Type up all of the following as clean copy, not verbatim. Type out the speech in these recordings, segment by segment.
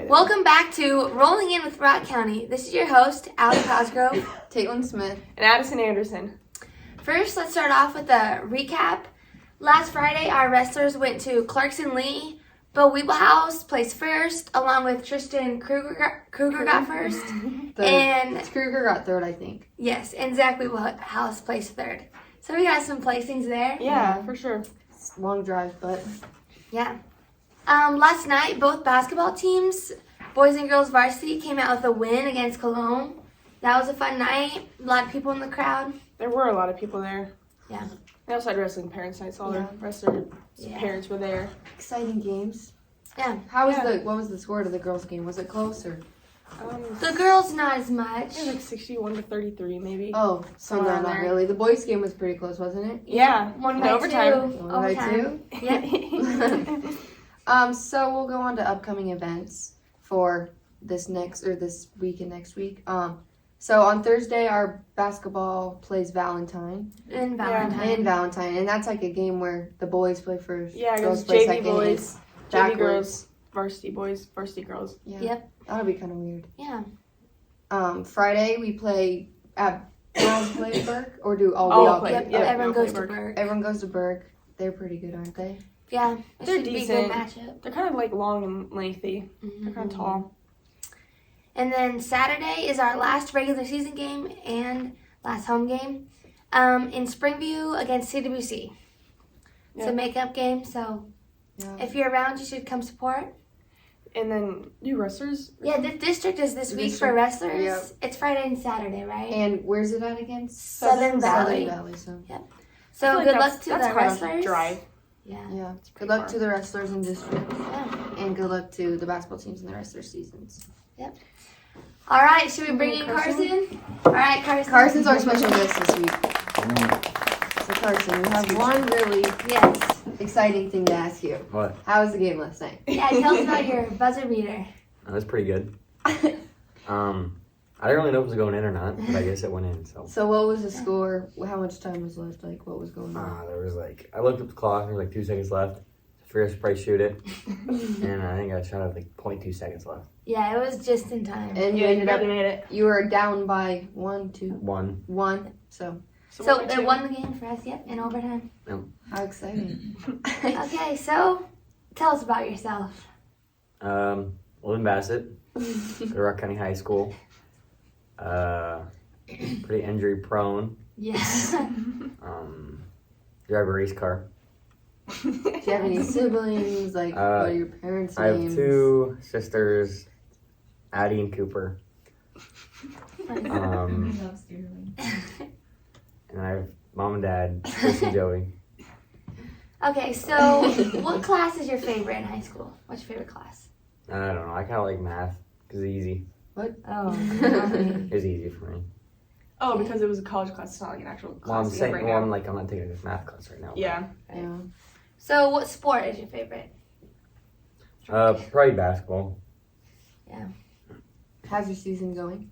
Welcome back to Rolling In with Rock County. This is your host, Allie Cosgrove, Caitlin Smith, and Addison Anderson. First, let's start off with a recap. Last Friday, our wrestlers went to Clarkson Lee. Bo Weeblehouse placed first, along with Tristan Kruger got first. And Kruger got third, I think. Yes, and Zach Weeblehouse placed third. So we got some placings there. Yeah, for sure. It's a long drive, but yeah. Last night, both basketball teams, boys and girls varsity, came out with a win against Cologne. That was a fun night. A lot of people in the crowd. There were a lot of people there. Yeah. They also had wrestling parents night, so all the wrestler parents were there. Exciting games. Yeah. What was the score to the girls' game? Was it close or? The girls not as much. It was like 61-33 maybe. Oh, so no, not really. The boys' game was pretty close, wasn't it? Yeah. One by overtime. two. One by two? Yeah. So we'll go on to upcoming events for this week and next week. So on Thursday, our basketball plays Valentine. And Valentine. And that's like a game where the boys play first. Yeah, girls play JV second. boys, JV girls, varsity boys, varsity girls. Yeah. Yep. That'll be kind of weird. Yeah. Friday we play at Burke, or do we all play? Yep. Everyone goes to Burke. Everyone goes to Burke. They're pretty good, aren't they? Yeah, they're decent. Be a good matchup. They're kind of like long and lengthy. Mm-hmm. They're kind of tall. And then Saturday is our last regular season game and last home game in Springview against CWC. Yep. It's a makeup game, so if you're around, you should come support. And then new wrestlers? Yeah, the district is this week for wrestlers. Yep. It's Friday and Saturday, right? And where's it at again? Southern Valley. So. So good luck to the wrestlers. Drive. Yeah. Good luck to the wrestlers in district. Yeah. And good luck to the basketball teams in the rest of their seasons. Yep. All right, should we bring in Carson? All right, Carson. Carson's our special guest this week. So Carson, we have one really exciting thing to ask you. What? How was the game last night? Yeah, tell us about your buzzer beater. That was pretty good. I didn't really know if it was going in or not, but I guess it went in. So what was the score? How much time was left? Like, what was going on? There was I looked at the clock, there was 2 seconds left. I figured I should probably shoot it. And I think I shot at 0.2 seconds left. Yeah, it was just in time. And you ended up, you were down by 1, 2? 1. 1, so it won the game for us, in overtime. Yep. How exciting. Okay, so tell us about yourself. Live in Bassett, go to Rock County High School. Pretty injury prone. Yeah. Drive a race car. Do you have any siblings? What are your parents' I names? have 2 sisters, Addie and Cooper. And I have mom and dad, Chris and Joey. Okay, so what class is your favorite in high school? What's your favorite class? I don't know. I kind of like math because it's easy. What? Oh. It's easy for me. Oh, because it was a college class. It's not like an actual class. Well, I'm saying, right now. I'm not taking this math class right now. Yeah. Yeah. So what sport is your favorite? Probably basketball. Yeah. How's your season going?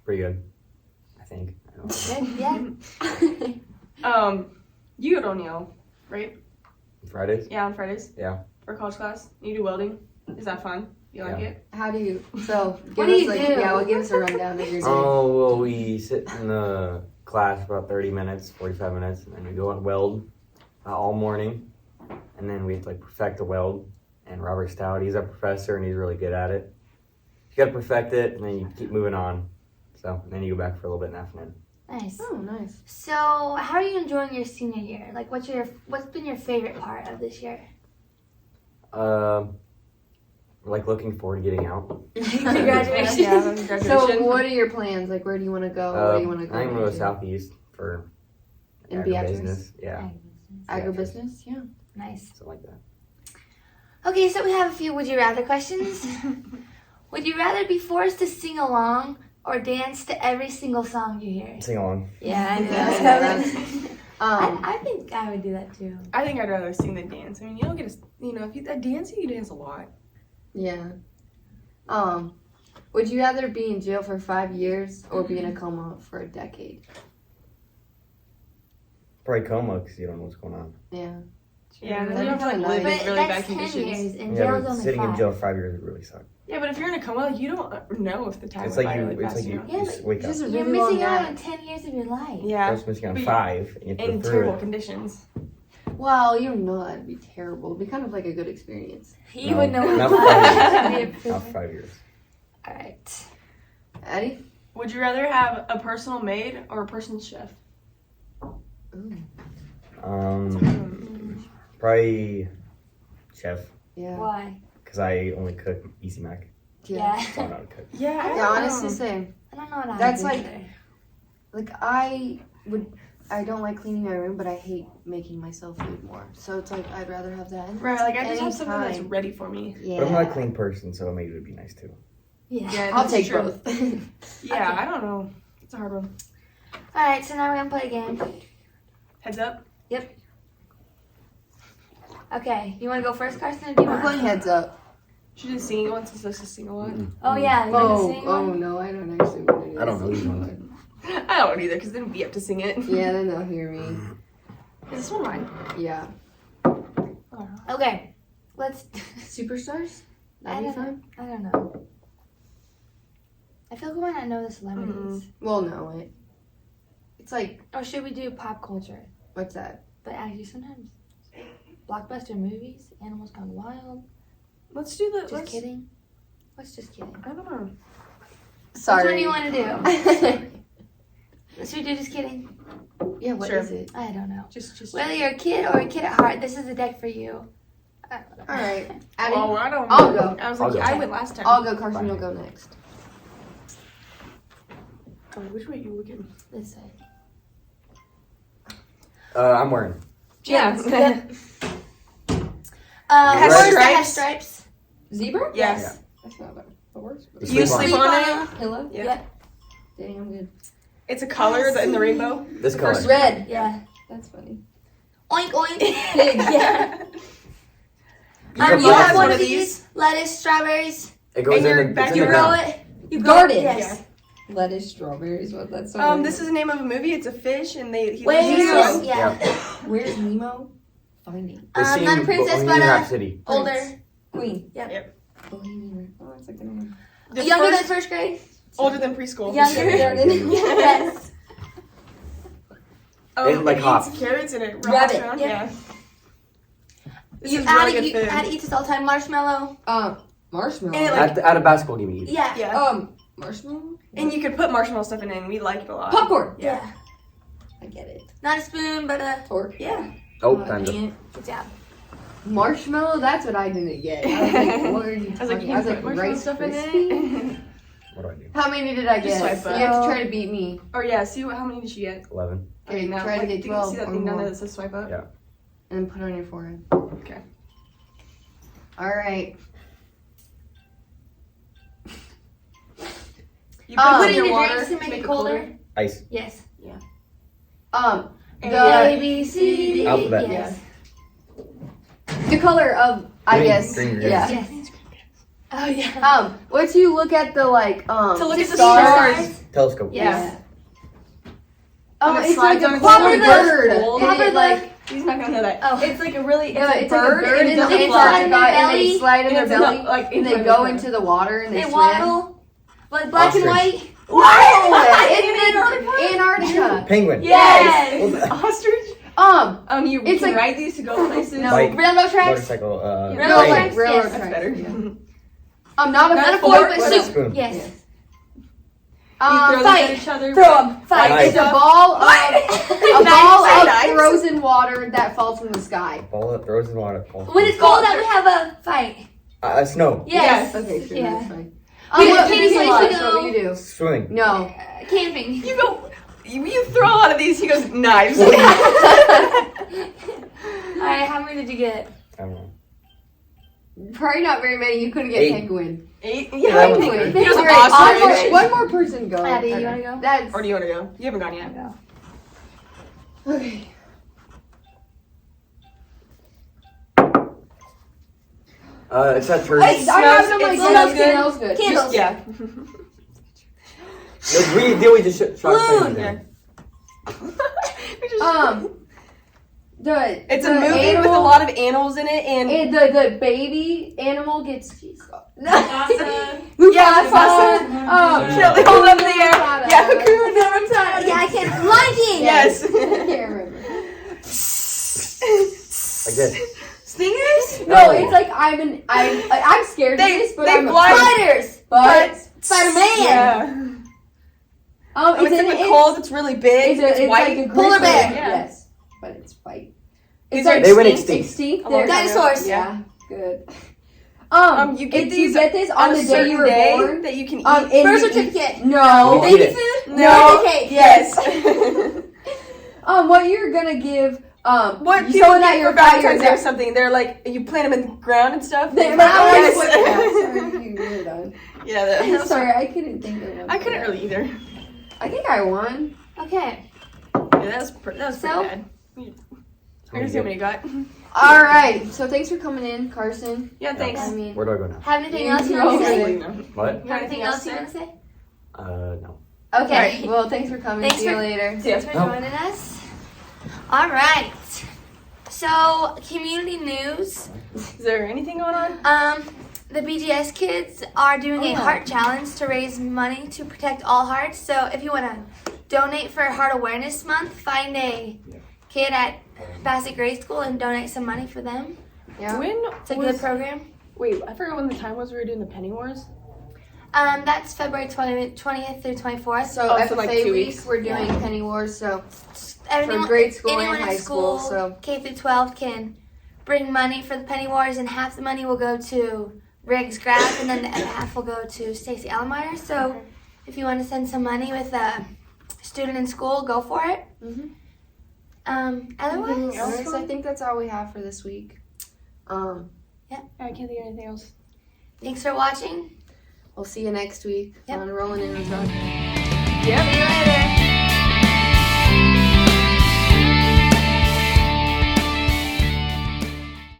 Pretty good, I think. I don't know. Good, yeah. You go to O'Neill, right? Fridays? Yeah, on Fridays. Yeah. For college class. You do welding. Is that fun? You like it? How do you? So What do you do? Yeah, give us a rundown of your day. Oh, well, we sit in the class for about 30 minutes, 45 minutes, and then we go and weld all morning. And then we have to perfect the weld. And Robert Stout, he's our professor, and he's really good at it. You got to perfect it, and then you keep moving on. So, and then you go back for a little bit in the afternoon. Nice. Oh, nice. So how are you enjoying your senior year? What's been your favorite part of this year? Looking forward to getting out. Graduation. Yeah, graduation. So what are your plans? Where do you want to go? Where do you want to go? I'm going to go southeast for And Beatrice? agribusiness. Yeah. Agribusiness? Yeah. Nice. Something like that. Okay, so we have a few would you rather questions. Would you rather be forced to sing along or dance to every single song you hear? Sing along. Yeah, I Yeah, I think I would do that too. I think I'd rather sing than dance. I mean, you don't get if you dance, you dance a lot. Yeah. Would you rather be in jail for 5 years or be in a coma for a decade? Probably coma because you don't know what's going on. Yeah. Yeah, and then That'd you have to be live nice. in But really bad that's 10 conditions. years, and Yeah, jail's but only sitting 5. in jail 5 years would really suck. Yeah, but if you're in a coma, you don't know if the time It's went like by you. really It's fast. like you. know? Yeah, You just wake up. Just a You're really long missing out gap. on 10 years of your life. Yeah, That's missing on But 5, and you have to in live through terrible it. conditions. Well, you know that'd be terrible. It'd be kind of like a good experience. You No, would know not what five it was. Not 5 years. Alright. Addie? Would you rather have a personal maid or a personal chef? Ooh. Probably chef Yeah. Why? because I only cook Easy Mac. Yeah. So I don't know how to cook. Yeah, I Yeah, don't honestly, know. same. I don't know what I That's would do like- either. Like, I don't like cleaning my room, but I hate making myself food more. So it's like, I'd rather have that. Right, like I just have something that's Anytime. ready for me. Yeah. But I'm not a clean person, so maybe it would be nice too. Yeah. Yeah, I'll that's take true. both. Yeah, I don't know. It's a hard one. Alright, so now we're gonna play a game. Heads up. Okay, you wanna go first, Carson, or do you We're want playing heads up. Should just sing once it's supposed to sing a lot. Oh yeah, you're gonna sing Oh one? no, I don't actually want to do I don't know this. these ones. I don't either, because then we have to sing it. Yeah, then they'll hear me. Is this one mine? Yeah. Okay, let's. Superstars? That'd I be fun. I don't know. I feel like we might not know the celebrities. We'll know it. It's like, Or should we do pop culture? what's that? But actually, sometimes blockbuster movies, Animals Gone Wild. Let's do the. Just let's, kidding. What's just kidding? I don't know. Sorry. Which one do you want to do? Should we do just kidding? Yeah, what Sure. is it? I don't know. Just. Whether you're a kid or a kid at heart, this is the deck for you. Alright. Addie? Oh, I don't. I'll go. I was I'll like, go. I went last time. I'll go, Carson, you'll go next. Oh, which way are you looking? This side. I'm wearing. Yeah. Yep. Has Horse that has stripes? stripes. Zebra? Yes. That's not bad. That works. You You sleep sleep on on it. Pillow? Yeah. Dang, I'm good. It's a color in the rainbow. This color. First Red. Yeah. That's funny. Oink oink. Yeah. You You can have buy one it. of these. Lettuce, strawberries. It goes in your in the, it's in You the backyard. grow ground. it. You Garden. Yes. Lettuce, strawberries. What? That's so This is the name of a movie. It's a fish, and he Where's lives in the yeah. Where's Nemo? Finding. The scene not a princess, Bohemian but Rhapsody. older. Queen. Yep. Bohemian. Oh, that's like the name. The Younger first- than first grade. older than preschool. Younger than yes. Oh, It's like it hot. eats carrots and it Rabbit, rabbits around. yeah. Yeah. This You is add really it. good You food. add eats this all the time. Marshmallow. Marshmallow. And it, like- At a basketball game, you eat. Yeah. Yeah. Marshmallow. And you could put marshmallow stuff in it, and we like it a lot. Popcorn. Yeah. I get it. Not a spoon, but a Torque. yeah. Oh, Dang time's up. it. Good job. Marshmallow. That's what I didn't get. I was like, what are you I was like, talking? you I was can like, put marshmallow Rice stuff in Krispies? it. What do I do? How many did I Just get? swipe up. You have to try to beat me. Or yeah, see how many did she get? 11. Okay, now, try to like, get do you 12 see that or thing down more. there that says swipe up? Yeah. And put it on your forehead. Okay. All right. You Oh. Put in it in your your water drinks to make it colder. Ice. Yes. And The A B C D. Alphabet. Yes. the color of I Green, guess green, green. yeah. Yes. Oh yeah. Once you look at the like to look at the stars. stars. Telescope. Yeah. Oh, And it it's like slides a on its proper own. bird. Cold. And Proper it, like He's not gonna know that. Oh. It's like a really. It's yeah, a it's like a bird. bird and it and doesn't it's fly. like a guy and they belly. slide in their It's belly not, like, and they into go the- into the water and they They swim. waddle. Like black and Ostrich. white. Wow! It's in Antarctica. Penguin. Yes. Well, Ostrich. You You it's can like ride these to go places. no Bike. railroad tracks. Motorcycle. Railroad No, tracks, like railroad yes. That's tracks. better. Yeah. Not a Not a fork, fork, but but soup. soup. Spoon. Yes. Yes. You throw these fight. at each other. Throw 'em. Fight. Nice. It's a ball of a Nice. ball of Nice. frozen water that falls from the sky. Ball that throws in water. Ball. When it's cold out, we have a fight. Snow. Yes. Okay, sure, Yeah. that's fine. We What go do you camping, watch? we What go- do you do? Swimming. No. Camping. You go. You throw a lot of these. He goes knives. All right. How many did you get? I don't know. Probably not very many. You couldn't get 8. penguin. 8? That Yeah. was Penguin. great. He was an Alright, ostrich. one more person go. Abby, you want to go? That's Or do you want to go? You haven't gone yet. okay. It's at church. I have them like it smells good. Smells good. Candles. Yeah. We just shot Balloon. things in. It's the a movie with a animal- lot of animals in it, and the baby animal gets Mufasa. Mufasa. Chill, they hold up in the air. Yeah, Hakuna Yeah, I can't. Lion King. Yes. I can't remember. Like this. Stingers? No, it's like I'm scared of this, but they I'm fly- Spiders. But Spider-Man. Yeah. it's It's in the it's- cold. It's really big. It's white. like a Polar grizzly. bear. Yeah. Yes, but it's white. These It's are like They went extinct. extinct. A long They're- time ago. Dinosaurs. Yeah, good. You get if these you get this on on a the day certain you were day born. that you can eat. And Birth you eat- certificate. No. You eat Baby it. food. No. Birthday cake. Yes. What you're gonna give? What you people showing get that for you're Valentine's Day or fired. something? They're like you plant them in the ground and stuff. They're Yes. Sorry, done. Yeah. That, Sorry, I couldn't think of one. I couldn't really either. I think I won. Okay. Yeah, that was pretty So? bad. Here's how many you got. All right. So thanks for coming in, Carson. Yeah, thanks. I mean, Where do I go now? Have anything You else you go want to over say? there. What? Have anything else you want to say? No. okay. Well, thanks for coming. Thanks See you for- later. Thanks for joining us. All right. So, community news. Is there anything going on? The BGS kids are doing a heart challenge to raise money to protect all hearts. So, if you want to donate for Heart Awareness Month, find a kid at Bassett Grade School and donate some money for them. Yeah. When It's a good program. Wait, I forgot when the time was we were doing the Penny Wars. That's February 20th through 24th. So Oh, FFA so like 2 week, weeks. we're doing Penny Wars. So Anyone- for grade school anyone and in high school. So K through 12 can bring money for the Penny Wars, and half the money will go to Riggs Graph, and then the other half will go to Stacy Allmeyer. So if you want to send some money with a student in school, go for it. Otherwise, Otherwise, I think that's all we have for this week. I can't think of anything else. thanks for watching. We'll see you next week Yep. on Rolling in the Truck. See you later.